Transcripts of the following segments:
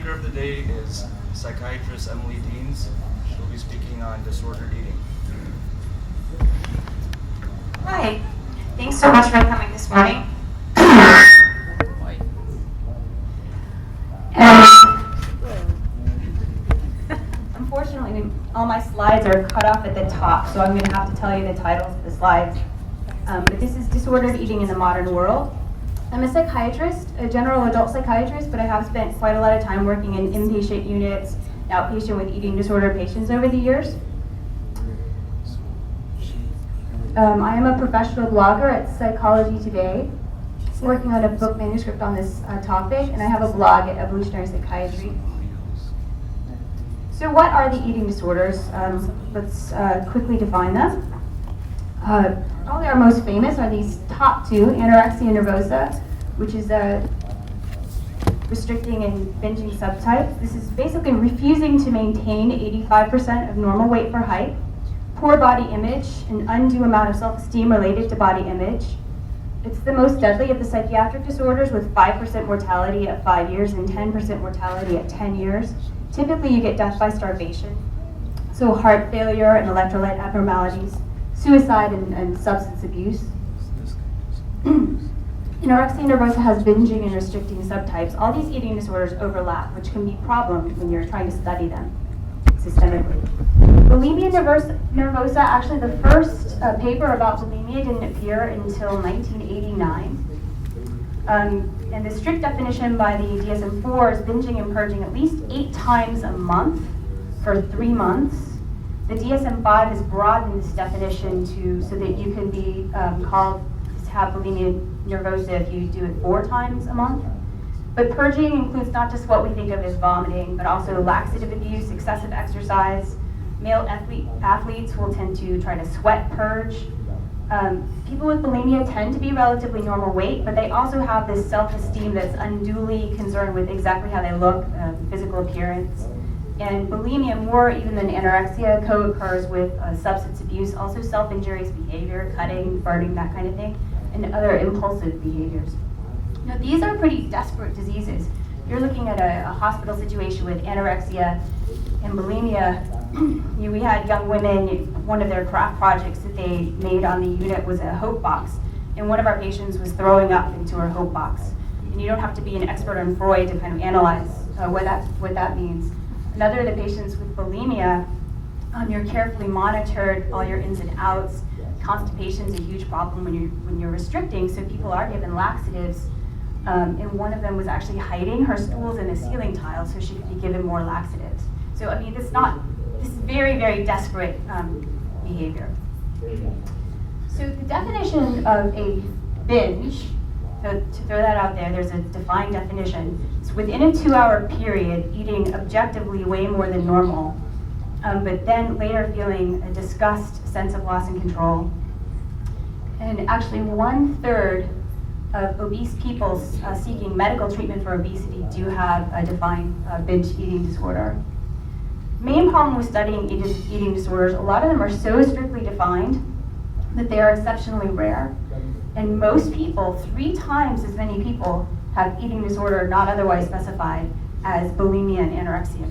speaker of the day is psychiatrist Emily Deans. She'll be speaking on disordered eating. Hi, thanks so much for coming this morning. Unfortunately, all my slides are cut off at the top, so I'm going to have to tell you the titles of the slides. But this is Disordered Eating in the Modern World. I'm a psychiatrist, a general adult psychiatrist, but I have spent quite a lot of time working in inpatient units, outpatient with eating disorder patients over the years. I am a professional blogger at Psychology Today, working on a book manuscript on this topic, and I have a blog at Evolutionary Psychiatry. So what are the eating disorders? Let's quickly define them. Probably our most famous are these top two, anorexia nervosa, which is a restricting and binging subtype. This is basically refusing to maintain 85% of normal weight for height, poor body image, an undue amount of self-esteem related to body image. It's the most deadly of the psychiatric disorders, with 5% mortality at 5 years and 10% mortality at 10 years. Typically, you get death by starvation, so heart failure and electrolyte abnormalities, suicide and substance abuse. Anorexia nervosa has binging and restricting subtypes. All these eating disorders overlap, which can be a problem when you're trying to study them systemically. Bulimia nervosa, actually the first paper about bulimia didn't appear until 1989. And the strict definition by the DSM-4 is binging and purging at least 8 times a month for 3 months. The DSM-5 has broadened this definition so that you can be called to have bulimia nervosa if you do it 4 times a month. But purging includes not just what we think of as vomiting, but also laxative abuse, excessive exercise. Male athletes will tend to try to sweat purge. People with bulimia tend to be relatively normal weight, but they also have this self-esteem that's unduly concerned with exactly how they look, physical appearance. And bulimia, more even than anorexia, co-occurs with substance abuse, also self-injurious behavior, cutting, burning, that kind of thing, and other impulsive behaviors. Now, these are pretty desperate diseases. You're looking at a hospital situation with anorexia and bulimia. We had young women, one of their craft projects that they made on the unit was a hope box, and one of our patients was throwing up into her hope box. And you don't have to be an expert on Freud to kind of analyze what that means. Another of the patients with bulimia, you're carefully monitored, all your ins and outs. Constipation is a huge problem when you're restricting, so people are given laxatives. And one of them was actually hiding her stools in a ceiling tile so she could be given more laxatives. So I mean, this is very, very desperate behavior. So the definition of a binge, so to throw that out there, there's a defined definition. It's within a 2-hour period, eating objectively way more than normal, but then later feeling a disgust, sense of loss and control. And actually 1/3 of obese people seeking medical treatment for obesity do have a defined binge eating disorder. Main problem with studying eating disorders, a lot of them are so strictly defined that they are exceptionally rare. And most people, 3 times as many people, have eating disorder not otherwise specified as bulimia and anorexia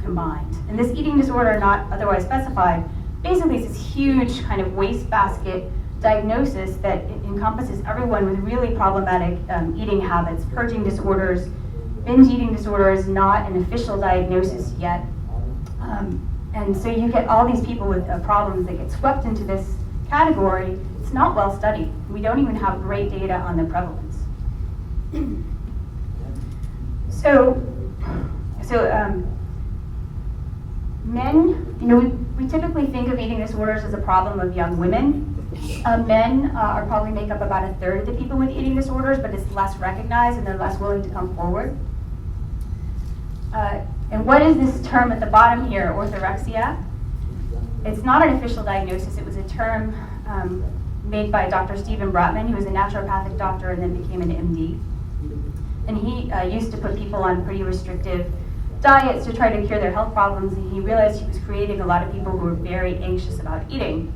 combined. And this eating disorder not otherwise specified basically is this huge kind of wastebasket diagnosis that encompasses everyone with really problematic eating habits. Purging disorders, binge eating disorder is not an official diagnosis yet. And so you get all these people with problems that get swept into this category. It's not well studied. We don't even have great data on the prevalence. So men, we typically think of eating disorders as a problem of young women. Men are probably make up about 1/3 of the people with eating disorders, but it's less recognized and they're less willing to come forward. And what is this term at the bottom here, orthorexia? It's not an official diagnosis. It was a term made by Dr. Stephen Bratman, who was a naturopathic doctor and then became an MD. And he used to put people on pretty restrictive diets to try to cure their health problems, and he realized he was creating a lot of people who were very anxious about eating.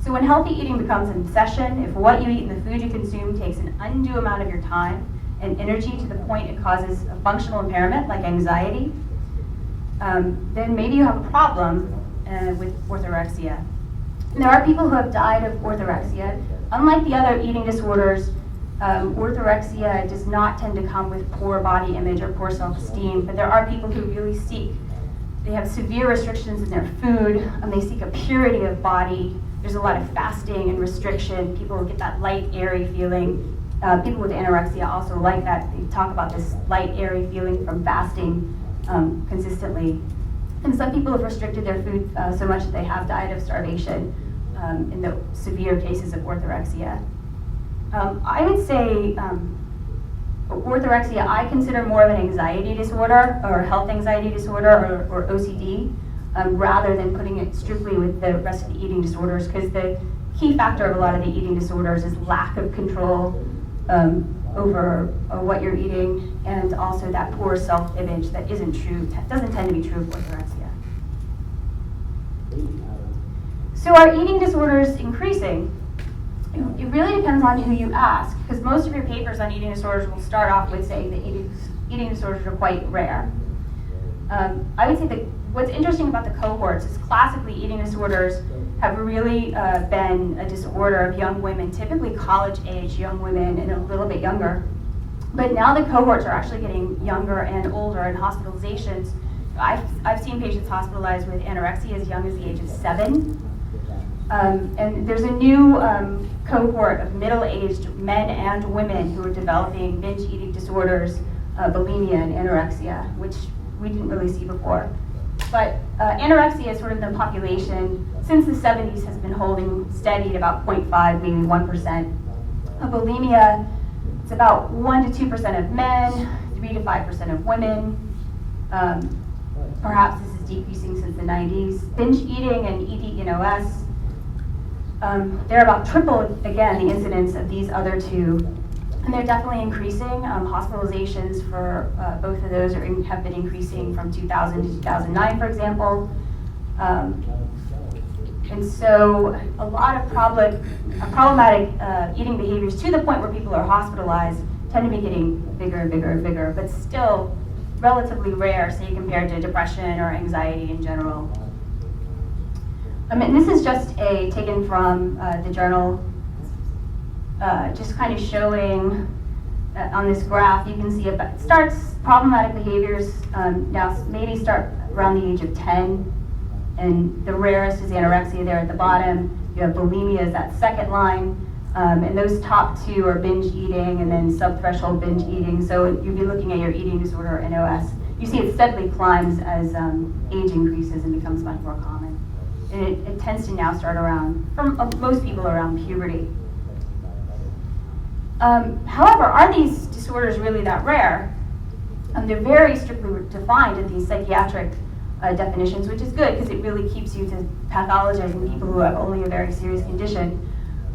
So when healthy eating becomes an obsession, if what you eat and the food you consume takes an undue amount of your time, and energy to the point it causes a functional impairment like anxiety, then maybe you have a problem with orthorexia. And there are people who have died of orthorexia. Unlike the other eating disorders, orthorexia does not tend to come with poor body image or poor self-esteem, but there are people who really they have severe restrictions in their food, and they seek a purity of body. There's a lot of fasting and restriction. People get that light, airy feeling. People with anorexia also like that. They talk about this light, airy feeling from fasting consistently. And some people have restricted their food so much that they have died of starvation in the severe cases of orthorexia. I would say orthorexia I consider more of an anxiety disorder or health anxiety disorder or OCD rather than putting it strictly with the rest of the eating disorders, because the key factor of a lot of the eating disorders is lack of control over what you're eating, and also that poor self-image that isn't true, doesn't tend to be true of orthorexia. So are eating disorders increasing? It really depends on who you ask, because most of your papers on eating disorders will start off with saying that eating disorders are quite rare. I would say that what's interesting about the cohorts is classically eating disorders have really been a disorder of young women, typically college-age young women and a little bit younger. But now the cohorts are actually getting younger and older, and hospitalizations. I've seen patients hospitalized with anorexia as young as the age of 7. And there's a new cohort of middle-aged men and women who are developing binge eating disorders, bulimia and anorexia, which we didn't really see before. But anorexia is sort of the population since the 70s has been holding steady at about 0.5, maybe 1%. Bulimia, it's about 1 to 2% of men, 3 to 5% of women. Perhaps this is decreasing since the 90s. Binge eating and EDNOS, they're about triple, again, the incidence of these other two. And they're definitely increasing. Hospitalizations for both of those have been increasing from 2000 to 2009, for example. And so a lot of problematic eating behaviors to the point where people are hospitalized tend to be getting bigger and bigger and bigger, but still relatively rare, say, compared to depression or anxiety in general. And this is just taken from the journal, just kind of showing on this graph. You can see it starts problematic behaviors now maybe start around the age of 10, and the rarest is anorexia there at the bottom. You have bulimia as that second line, and those top two are binge eating and then subthreshold binge eating. So you'd be looking at your eating disorder NOS. You see it steadily climbs as age increases and becomes much more common. And it tends to now start around, for most people, around puberty. However, are these disorders really that rare? They're very strictly defined in these psychiatric definitions, which is good because it really keeps you to pathologizing people who have only a very serious condition.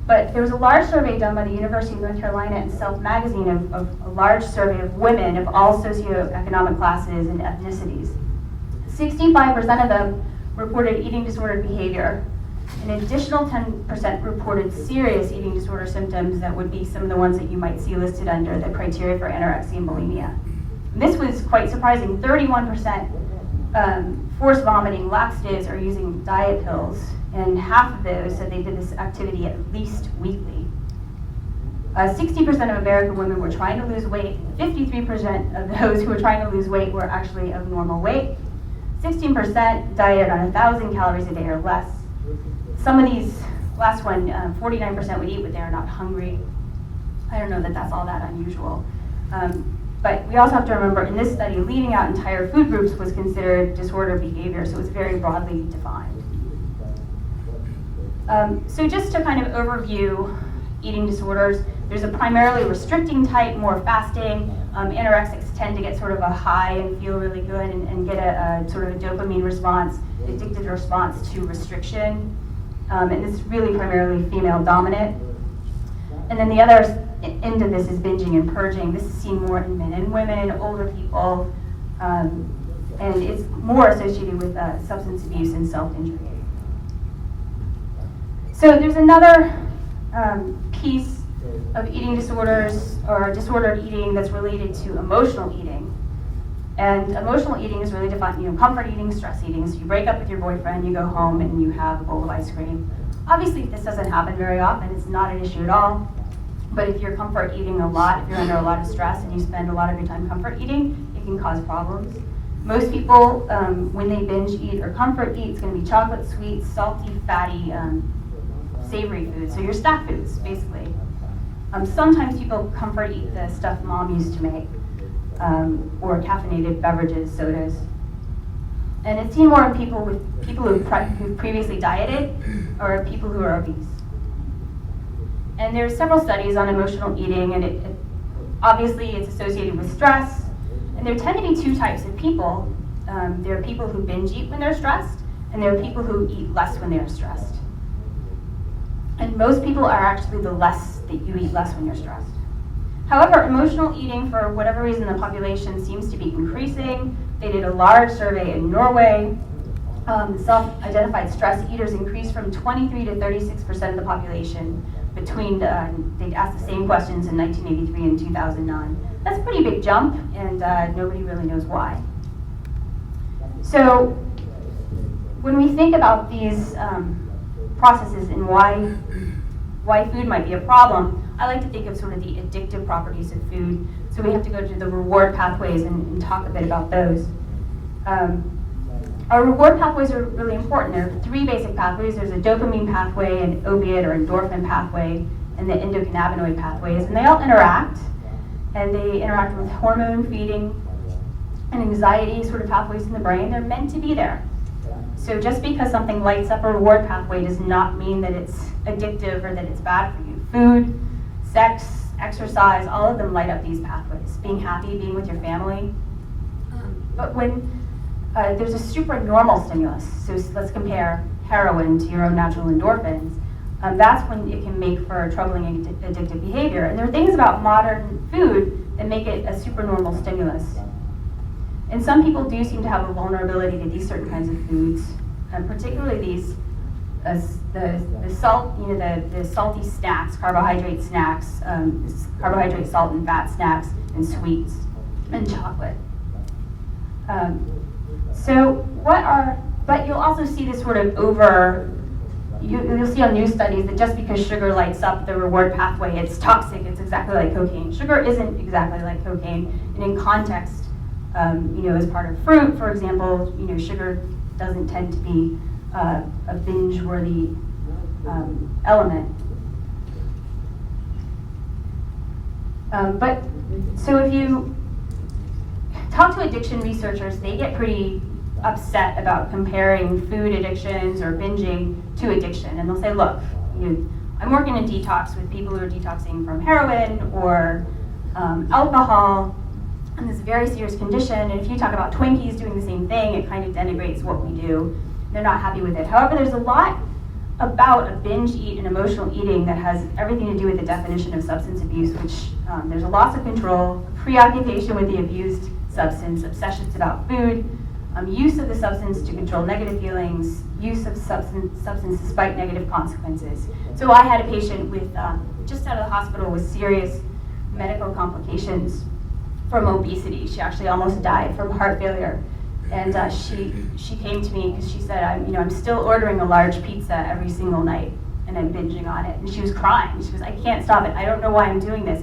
But there was a large survey done by the University of North Carolina and Self magazine of a large survey of women of all socioeconomic classes and ethnicities. 65% of them reported eating disordered behavior. An additional 10% reported serious eating disorder symptoms that would be some of the ones that you might see listed under the criteria for anorexia and bulimia. And this was quite surprising. 31% forced vomiting, laxatives, or using diet pills, and half of those said they did this activity at least weekly. 60% of American women were trying to lose weight. 53% of those who were trying to lose weight were actually of normal weight. 16% dieted on 1,000 calories a day or less. Some of these, last one, 49% would eat when they're not hungry. I don't know that that's all that unusual. But we also have to remember, in this study, leaving out entire food groups was considered disordered behavior, so it was very broadly defined. So just to kind of overview eating disorders, there's a primarily restricting type, more fasting. Anorexics tend to get sort of a high and feel really good and get a sort of a dopamine response, addictive response to restriction. And this is really primarily female dominant. And then the other end of this is binging and purging. This is seen more in men and women, older people, and it's more associated with substance abuse and self-injury. So there's another piece of eating disorders or disordered eating that's related to emotional eating. And emotional eating is really defined, comfort eating, stress eating. So you break up with your boyfriend, you go home, and you have a bowl of ice cream. Obviously, this doesn't happen very often. It's not an issue at all. But if you're comfort eating a lot, if you're under a lot of stress and you spend a lot of your time comfort eating, it can cause problems. Most people, when they binge eat or comfort eat, it's going to be chocolate, sweet, salty, fatty, savory foods. So your snack foods, basically. Sometimes people comfort eat the stuff mom used to make, or caffeinated beverages, sodas. And it's seen more in people who've previously dieted or people who are obese. And there's several studies on emotional eating, and obviously it's associated with stress. And there tend to be two types of people. There are people who binge eat when they're stressed, and there are people who eat less when they're stressed. And most people are actually the less that you eat less when you're stressed. However, emotional eating, for whatever reason, the population seems to be increasing. They did a large survey in Norway. Self-identified stress eaters increased from 23 to 36% of the population between, they asked the same questions in 1983 and 2009. That's a pretty big jump, and nobody really knows why. So when we think about these processes and why food might be a problem, I like to think of sort of the addictive properties of food. So we have to go to the reward pathways and talk a bit about those. Our reward pathways are really important. There are three basic pathways. There's a dopamine pathway, an opiate or endorphin pathway, and the endocannabinoid pathways. And they all interact. And they interact with hormone feeding and anxiety sort of pathways in the brain. They're meant to be there. So just because something lights up a reward pathway does not mean that it's addictive or that it's bad for you. Food, sex, exercise, all of them light up these pathways. Being happy, being with your family. But when there's a supernormal stimulus, so let's compare heroin to your own natural endorphins, that's when it can make for troubling addictive behavior. And there are things about modern food that make it a supernormal stimulus. And some people do seem to have a vulnerability to these certain kinds of foods, particularly these the salt, the salty snacks, carbohydrate snacks, carbohydrate, salt, and fat snacks, and sweets, and chocolate. But you'll also see this sort of you'll see on news studies that just because sugar lights up the reward pathway, it's toxic, it's exactly like cocaine. Sugar isn't exactly like cocaine, and in context, as part of fruit, for example, sugar doesn't tend to be a binge-worthy element. So if you talk to addiction researchers, they get pretty upset about comparing food addictions or binging to addiction. And they'll say, look, I'm working in detox with people who are detoxing from heroin or alcohol, and this very serious condition. And if you talk about Twinkies doing the same thing, it kind of denigrates what we do. They're not happy with it. However, there's a lot about a binge eat and emotional eating that has everything to do with the definition of substance abuse, which there's a loss of control, preoccupation with the abused substance, obsessions about food, use of the substance to control negative feelings, use of substance despite negative consequences. So I had a patient with just out of the hospital with serious medical complications from obesity. She actually almost died from heart failure. And she came to me because she said, I'm still ordering a large pizza every single night, and I'm binging on it. And she was crying. She goes, I can't stop it. I don't know why I'm doing this.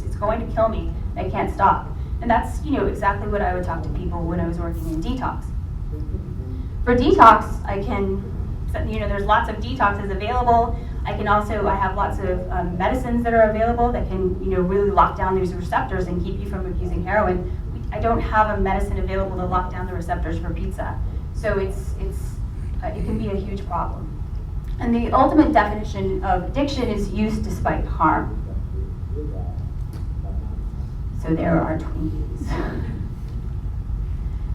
It's going to kill me. I can't stop. And that's exactly what I would talk to people when I was working in detox. For detox, I can, there's lots of detoxes available. I have lots of medicines that are available that can, really lock down these receptors and keep you from abusing heroin. I don't have a medicine available to lock down the receptors for pizza. So it can be a huge problem. And the ultimate definition of addiction is use despite harm. So there are Twinkies.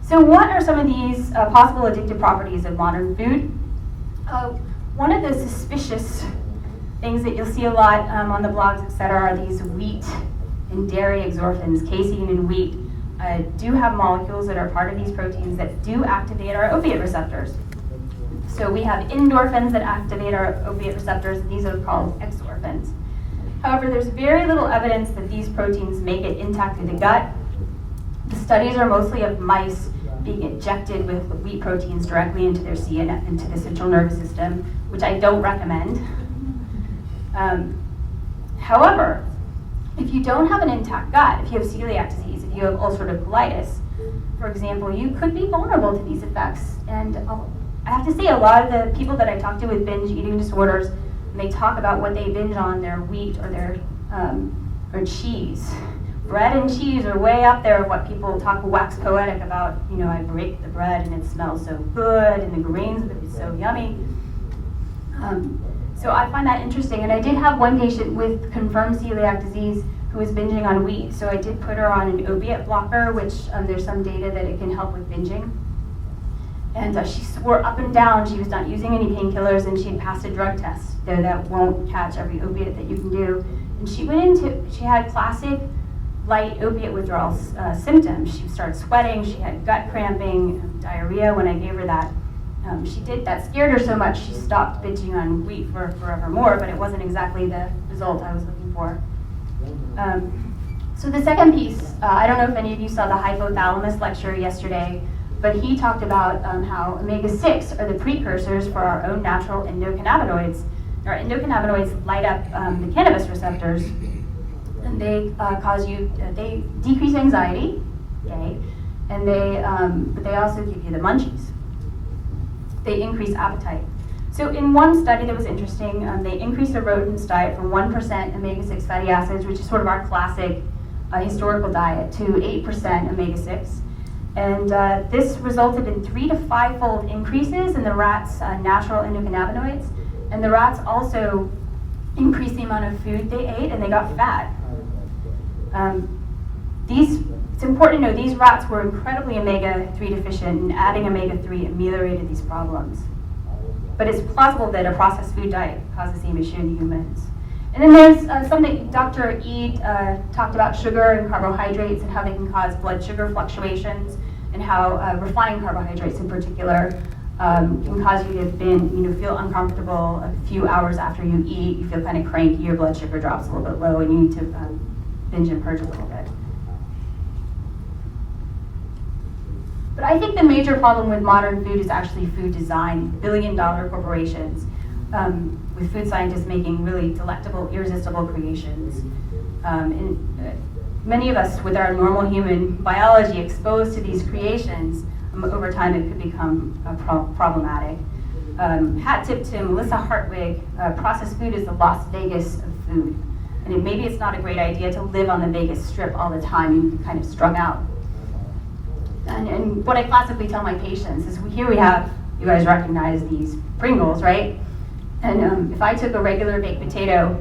So what are some of these possible addictive properties of modern food? One of the suspicious things that you'll see a lot on the blogs, etc., are these wheat and dairy exorphins. Casein and wheat do have molecules that are part of these proteins that do activate our opiate receptors. So we have endorphins that activate our opiate receptors, and these are called exorphins. However, there's very little evidence that these proteins make it intact in the gut. The studies are mostly of mice being injected with wheat proteins directly into their CNS, into the central nervous system, which I don't recommend. However, if you don't have an intact gut, if you have celiac disease, if you have ulcerative colitis, for example, you could be vulnerable to these effects. And I have to say, a lot of the people that I talk to with binge eating disorders, when they talk about what they binge on, their wheat or their or cheese. Bread and cheese are way up there of what people wax poetic about. You know, I break the bread and it smells so good, and the grains of it is so yummy. So I find that interesting. And I did have one patient with confirmed celiac disease who was binging on wheat. So I did put her on an opiate blocker, which there's some data that it can help with binging. And she swore up and down she was not using any painkillers, and she had passed a drug test, though that won't catch every opiate that you can do. And she had classic light opiate withdrawal symptoms. She started sweating, she had gut cramping, diarrhea when I gave her that. That scared her so much she stopped binging on wheat for forevermore, but it wasn't exactly the result I was looking for. So the second piece, I don't know if any of you saw the hypothalamus lecture yesterday, but he talked about how omega-6 are the precursors for our own natural endocannabinoids. Our endocannabinoids light up the cannabis receptors, and they they decrease anxiety, okay, and but they also give you the munchies. They increase appetite. So in one study that was interesting, they increased a rodent's diet from 1% omega-6 fatty acids, which is sort of our classic historical diet, to 8% omega-6. And this resulted in 3 to 5-fold increases in the rats' natural endocannabinoids. And the rats also increased the amount of food they ate, and they got fat. It's important to know these rats were incredibly omega-3 deficient, and adding omega-3 ameliorated these problems. But it's plausible that a processed food diet caused the same issue in humans. And then there's something Dr. Eid talked about, sugar and carbohydrates and how they can cause blood sugar fluctuations, and how refined carbohydrates in particular can cause you to feel uncomfortable a few hours after you eat. You feel kind of cranky, your blood sugar drops a little bit low, and you need to binge and purge a little bit. But I think the major problem with modern food is actually food design. billion-dollar corporations with food scientists making really delectable, irresistible creations. Many of us, with our normal human biology exposed to these creations, over time it could become problematic. Hat tip to Melissa Hartwig, processed food is the Las Vegas of food. And maybe it's not a great idea to live on the Vegas Strip all the time. You can kind of strung out. And what I classically tell my patients is, here we have, you guys recognize these Pringles, right? And if I took a regular baked potato,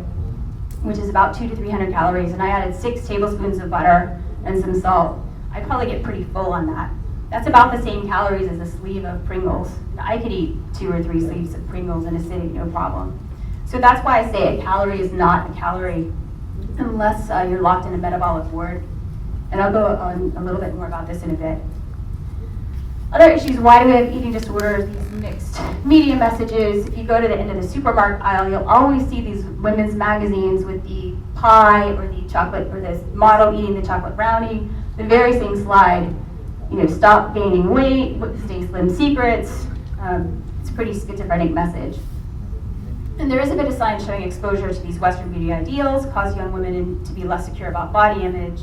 which is about 200 to 300 calories, and I added 6 tablespoons of butter and some salt, I'd probably get pretty full on that. That's about the same calories as a sleeve of Pringles. I could eat 2 or 3 sleeves of Pringles in a sitting, no problem. So that's why I say a calorie is not a calorie unless you're locked in a metabolic ward. And I'll go on a little bit more about this in a bit. Other issues, why do we have eating disorders, these mixed media messages? If you go to the end of the supermarket aisle, you'll always see these women's magazines with the pie or the chocolate, or this model eating the chocolate brownie. The very same slide, stop gaining weight, stay slim secrets. It's a pretty schizophrenic message. And there is a bit of science showing exposure to these Western beauty ideals cause young women to be less secure about body image.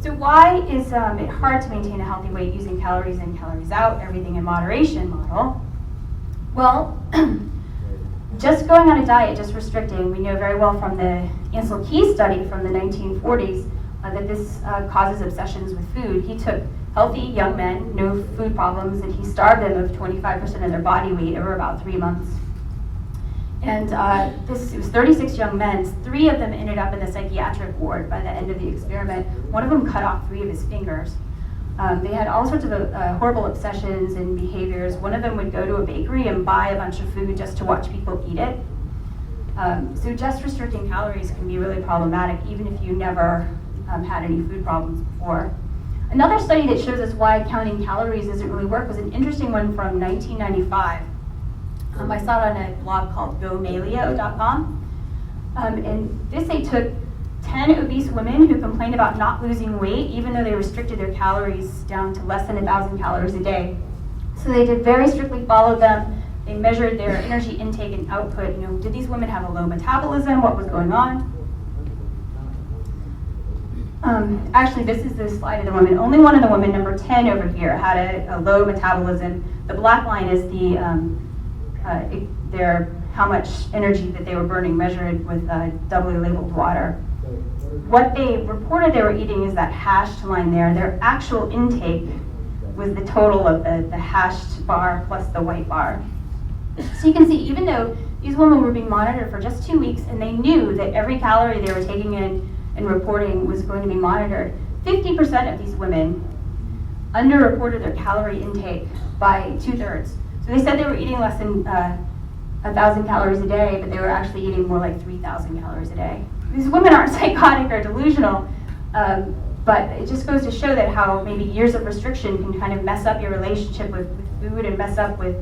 So why is it hard to maintain a healthy weight using calories in, calories out, everything in moderation model? Well, just going on a diet, just restricting, we know very well from the Ansel Keys study from the 1940s that this causes obsessions with food. He took healthy young men, no food problems, and he starved them of 25% of their body weight over about 3 months. And it was 36 young men. 3 of them ended up in the psychiatric ward by the end of the experiment. One of them cut off 3 of his fingers. They had all sorts of horrible obsessions and behaviors. One of them would go to a bakery and buy a bunch of food just to watch people eat it. So just restricting calories can be really problematic, even if you never had any food problems before. Another study that shows us why counting calories doesn't really work was an interesting one from 1995. I saw it on a blog called gomaleo.com. And this, they took 10 obese women who complained about not losing weight, even though they restricted their calories down to less than 1,000 calories a day. So they did very strictly follow them. They measured their energy intake and output. Did these women have a low metabolism? What was going on? Actually, this is the slide of the women. Only one of the women, number 10 over here, had a low metabolism. The black line is how much energy that they were burning, measured with doubly labeled water. What they reported they were eating is that hashed line there. Their actual intake was the total of the hashed bar plus the white bar. So you can see, even though these women were being monitored for just 2 weeks, and they knew that every calorie they were taking in and reporting was going to be monitored, 50% of these women underreported their calorie intake by 2/3. So they said they were eating less than 1,000 calories a day, but they were actually eating more like 3,000 calories a day. These women aren't psychotic or delusional, but it just goes to show that how maybe years of restriction can kind of mess up your relationship with food and mess up with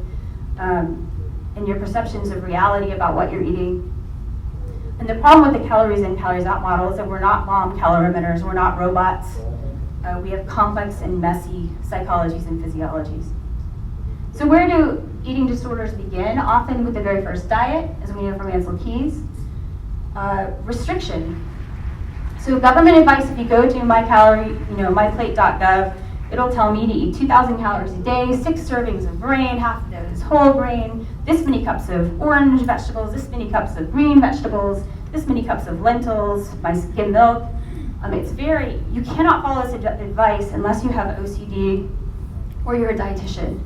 and your perceptions of reality about what you're eating. And the problem with the calories in, calories out model is that we're not bomb calorimeters, we're not robots. We have complex and messy psychologies and physiologies. So where do eating disorders begin? Often with the very first diet, as we know from Ansel Keys. Restriction. So government advice, if you go to myplate.gov, it'll tell me to eat 2,000 calories a day, 6 servings of grain, half of those whole grain, this many cups of orange vegetables, this many cups of green vegetables, this many cups of lentils, my skim milk. You cannot follow this advice unless you have OCD or you're a dietitian.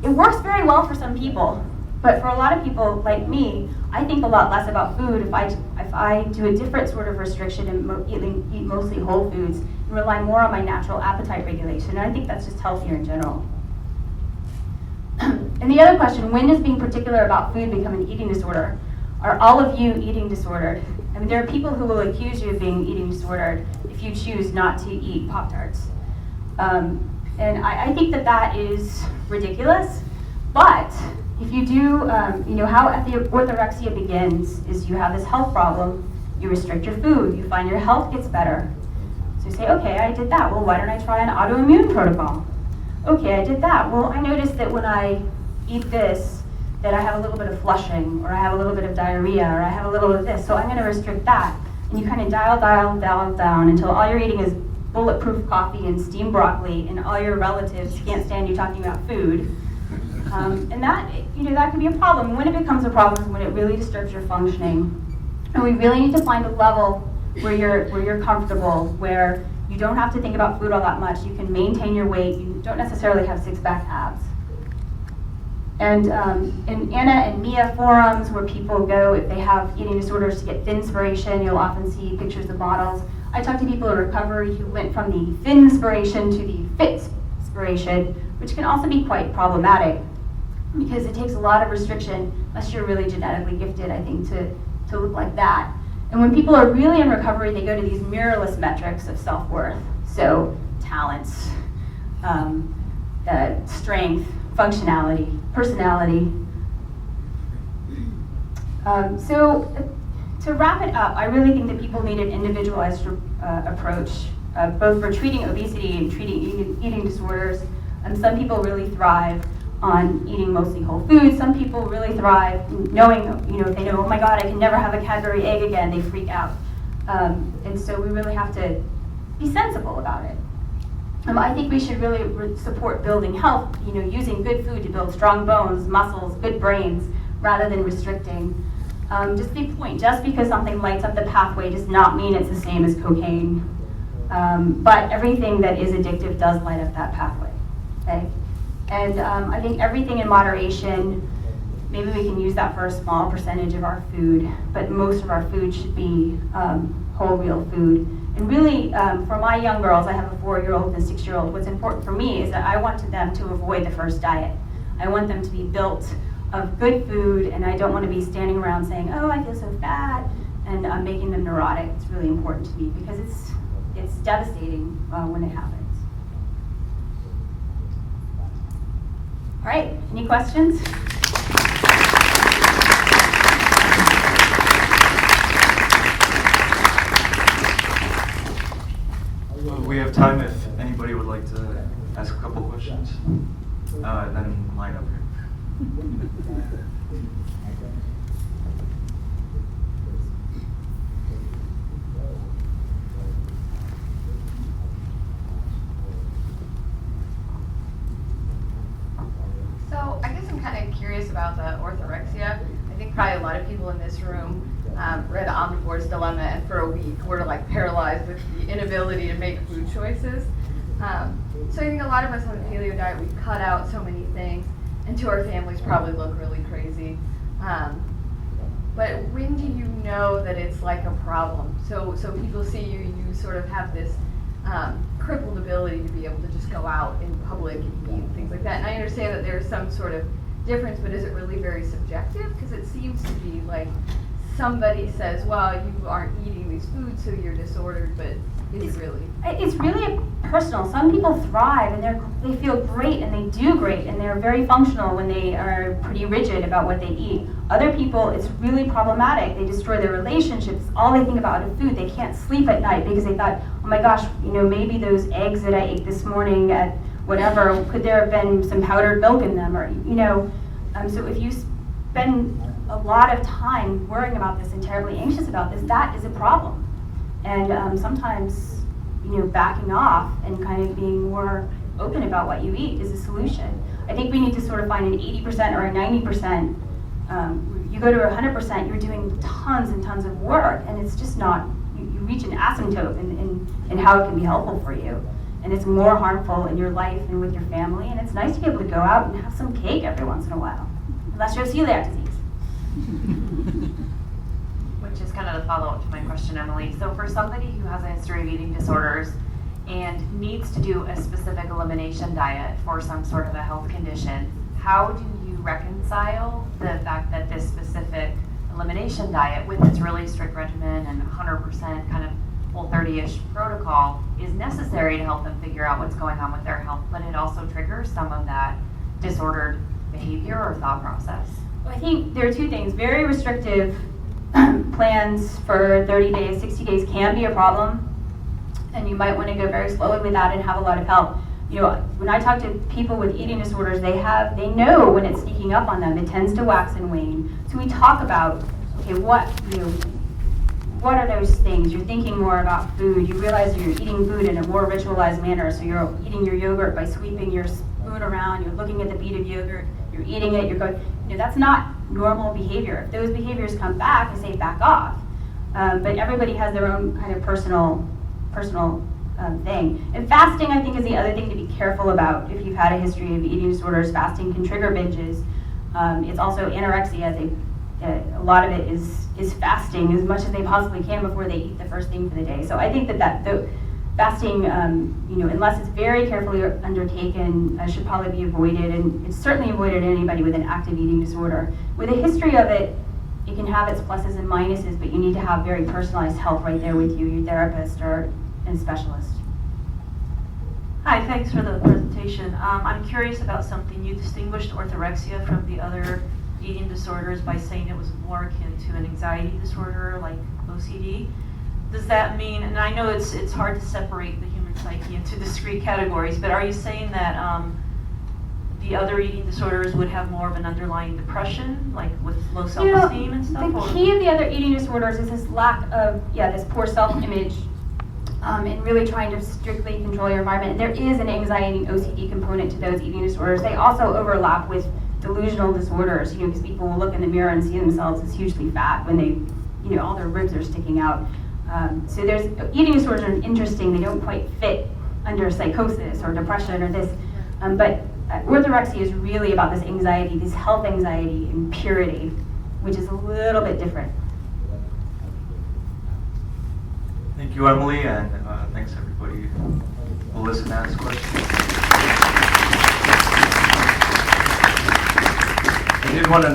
It works very well for some people, but for a lot of people like me, I think a lot less about food if I do a different sort of restriction and eat mostly whole foods and rely more on my natural appetite regulation. And I think that's just healthier in general. And the other question, when does being particular about food become an eating disorder? Are all of you eating disordered? I mean, there are people who will accuse you of being eating disordered if you choose not to eat Pop-Tarts. And I think that is ridiculous, but if you do, how orthorexia begins is you have this health problem, you restrict your food, you find your health gets better. So you say, okay, I did that, well, why don't I try an autoimmune protocol? Okay, I did that, well, I noticed that when I eat this, that I have a little bit of flushing, or I have a little bit of diarrhea, or I have a little of this, so I'm gonna restrict that. And you kind of dial down until all you're eating is bulletproof coffee and steamed broccoli, and all your relatives can't stand you talking about food. And that can be a problem. When it becomes a problem is when it really disturbs your functioning. And we really need to find a level where you're comfortable, where you don't have to think about food all that much. You can maintain your weight. You don't necessarily have six-pack abs. And in Anna and Mia forums, where people go if they have eating disorders to get thinspiration, you'll often see pictures of models. I talk to people in recovery who went from the thinspiration to the fitspiration, which can also be quite problematic because it takes a lot of restriction, unless you're really genetically gifted, I think, to look like that. And when people are really in recovery, they go to these mirrorless metrics of self-worth. So talents, strength, functionality, personality. So to wrap it up, I really think that people need an individualized approach, both for treating obesity and treating eating disorders. Some people really thrive on eating mostly whole foods. Some people really thrive knowing, if they know, oh my God, I can never have a Cadbury egg again, they freak out. And so we really have to be sensible about it. I think we should really support building health, using good food to build strong bones, muscles, good brains, rather than restricting. Just the point, just because something lights up the pathway does not mean it's the same as cocaine. But everything that is addictive does light up that pathway, okay? And I think everything in moderation, maybe we can use that for a small percentage of our food, but most of our food should be whole, real food. And really, for my young girls, I have a 4-year-old and a 6-year-old, what's important for me is that I want them to avoid the first diet. I want them to be built of good food, and I don't want to be standing around saying, oh, I feel so fat, and making them neurotic. It's really important to me because it's devastating when it happens. All right, any questions? we have time if anybody would like to ask a couple questions. Then line up here. So I guess I'm kind of curious about the orthorexia. I think probably a lot of people in this room read Omnivore's Dilemma, and for a week were like paralyzed with the inability to make food choices. So I think a lot of us on the paleo diet, we cut out so many things, and to our families probably look really crazy. But when do you know that it's like a problem? So people see you sort of have this crippled ability to be able to just go out in public and eat and things like that. And I understand that there's some sort of difference, but is it really very subjective? Because it seems to be like somebody says, well, you aren't eating these foods, so you're disordered, but is it really? It's really personal. Some people thrive and they feel great and they do great and they're very functional when they are pretty rigid about what they eat. Other people, it's really problematic. They destroy their relationships. All they think about is food. They can't sleep at night because they thought, oh my gosh, maybe those eggs that I ate this morning at whatever, could there have been some powdered milk in them? Or, so if you spend a lot of time worrying about this and terribly anxious about this, that is a problem. And sometimes, backing off and kind of being more open about what you eat is a solution. I think we need to sort of find an 80% or a 90%. You go to 100%, you're doing tons and tons of work, and it's just not, you reach an asymptote in how it can be helpful for you. And it's more harmful in your life and with your family, and it's nice to be able to go out and have some cake every once in a while, unless you have celiac disease. Which is kind of the follow-up to my question, Emily. So for somebody who has a history of eating disorders and needs to do a specific elimination diet for some sort of a health condition, how do you reconcile the fact that this specific elimination diet with its really strict regimen and 100% kind of Whole 30-ish protocol is necessary to help them figure out what's going on with their health, but it also triggers some of that disordered behavior or thought process? Well, I think there are two things. Very restrictive plans for 30 days, 60 days can be a problem, and you might want to go very slowly with that and have a lot of help. When I talk to people with eating disorders, they know when it's sneaking up on them. It tends to wax and wane. So we talk about, okay, what are those things? You're thinking more about food. You realize you're eating food in a more ritualized manner. So you're eating your yogurt by sweeping your spoon around. You're looking at the bead of yogurt. You're eating it. You're going. That's not normal behavior. If those behaviors come back, I say back off. But everybody has their own kind of personal thing. And fasting, I think, is the other thing to be careful about. If you've had a history of eating disorders, fasting can trigger binges. It's also anorexia. A lot of it is fasting as much as they possibly can before they eat the first thing for the day. So I think that the fasting, unless it's very carefully undertaken, should probably be avoided, and it's certainly avoided in anybody with an active eating disorder. With a history of it, it can have its pluses and minuses, but you need to have very personalized help right there with you, your therapist and specialist. Hi, thanks for the presentation. I'm curious about something. You distinguished orthorexia from the other eating disorders by saying it was more akin to an anxiety disorder like OCD. Does that mean, and I know it's hard to separate the human psyche into discrete categories, but are you saying that the other eating disorders would have more of an underlying depression, like with low self-esteem and stuff? The key of the other eating disorders is this lack of, this poor self-image, and really trying to strictly control your environment. And there is an anxiety and OCD component to those eating disorders. They also overlap with delusional disorders, because people will look in the mirror and see themselves as hugely fat when they, all their ribs are sticking out. So there's eating disorders are interesting. They don't quite fit under psychosis or depression or this, but orthorexia is really about this anxiety, this health anxiety and purity, which is a little bit different. Thank you, Emily, and thanks everybody who will listen and ask questions. I did want to